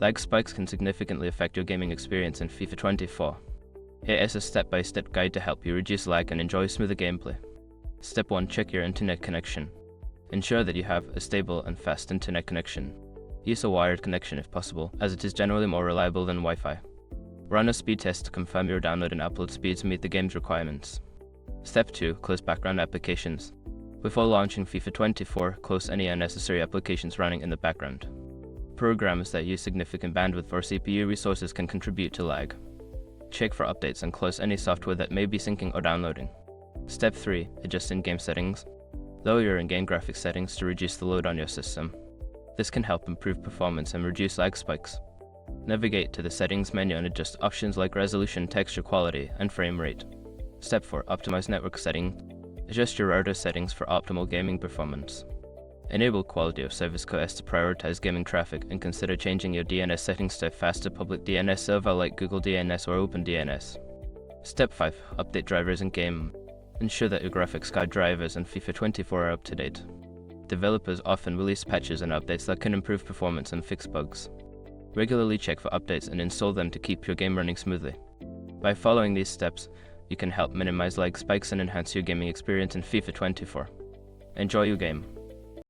Lag spikes can significantly affect your gaming experience in FIFA 24. Here is a step-by-step guide to help you reduce lag and enjoy smoother gameplay. Step 1. Check your internet connection. Ensure that you have a stable and fast internet connection. Use a wired connection if possible, as it is generally more reliable than Wi-Fi. Run a speed test to confirm your download and upload speeds meet the game's requirements. Step 2. Close background applications. Before launching FIFA 24, close any unnecessary applications running in the background. Programs that use significant bandwidth or CPU resources can contribute to lag. Check for updates and close any software that may be syncing or downloading. Step 3. Adjust in-game settings. Lower your in-game graphics settings to reduce the load on your system. This can help improve performance and reduce lag spikes. Navigate to the settings menu and adjust options like resolution, texture quality, and frame rate. Step 4. Optimize network settings. Adjust your router settings for optimal gaming performance. Enable quality of service QoS to prioritize gaming traffic, and consider changing your DNS settings to a faster public DNS server like Google DNS or OpenDNS. Step 5. Update drivers in game. Ensure that your graphics card drivers and FIFA 24 are up to date. Developers often release patches and updates that can improve performance and fix bugs. Regularly check for updates and install them to keep your game running smoothly. By following these steps, you can help minimize lag spikes and enhance your gaming experience in FIFA 24. Enjoy your game.